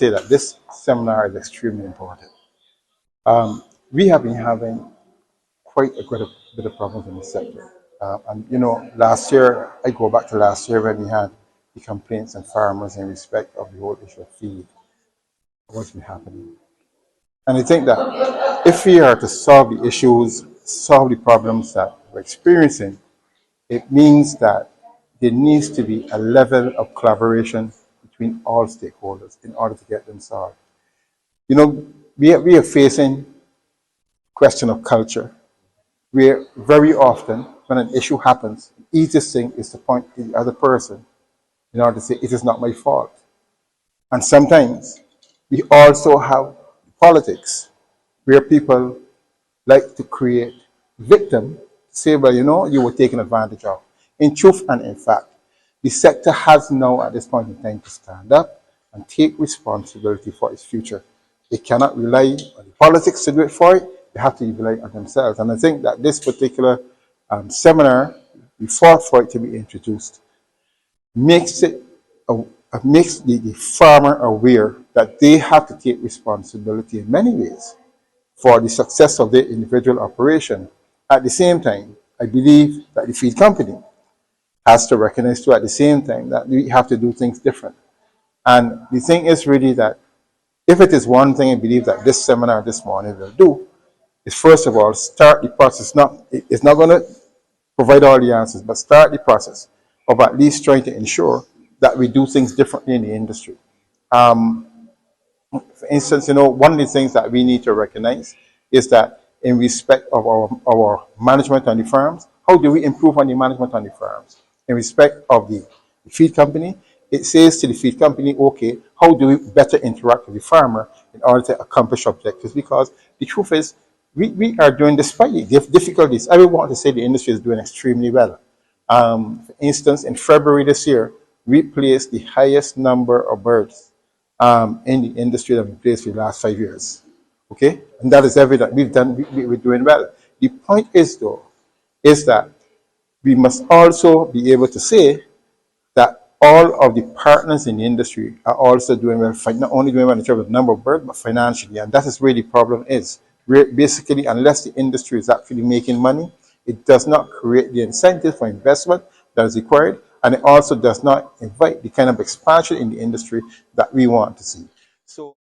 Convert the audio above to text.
say that this seminar is extremely important. We have been having quite a bit of problems in the sector. And you know, last year, I go back to last year when we had the complaints and farmers in respect of the whole issue of feed, what's been happening. And I think that if we are to solve the issues, solve the problems that we're experiencing, it means that there needs to be a level of collaboration between all stakeholders in order to get them solved. You know, we are facing question of culture, where very often when an issue happens, the easiest thing is to point to the other person in order to say, it is not my fault. And sometimes we also have politics, where people like to create victim, say, well, you know, you were taken advantage of. In truth and in fact, the sector has now at this point in time to stand up and take responsibility for its future. They cannot rely on the politics to do it for it. They have to rely on themselves. And I think that this particular seminar, we fought for it to be introduced, makes it makes the farmer aware that they have to take responsibility in many ways for the success of their individual operation. At the same time, I believe that the feed company has to recognize too at the same time that we have to do things different. And the thing is really that if it is one thing I believe that this seminar this morning will do, is first of all start the process. It's not going to provide all the answers, but start the process of at least trying to ensure that we do things differently in the industry. For instance, you know, one of the things that we need to recognize is that in respect of our management on the farms, how do we improve on the management on the farms? In respect of the feed company, it says to the feed company, okay, how do we better interact with the farmer in order to accomplish objectives? Because the truth is, we are doing, despite the difficulties, I would want to say the industry is doing extremely well. For instance, in February this year, we placed the highest number of birds in the industry that we placed for the last 5 years. Okay? And that is evident. We're doing well. The point is, though, is that we must also be able to say that all of the partners in the industry are also doing well, not only doing well in terms of number of birds, but financially. And that is where the problem is. Basically, unless the industry is actually making money, it does not create the incentive for investment that is required, and it also does not invite the kind of expansion in the industry that we want to see. So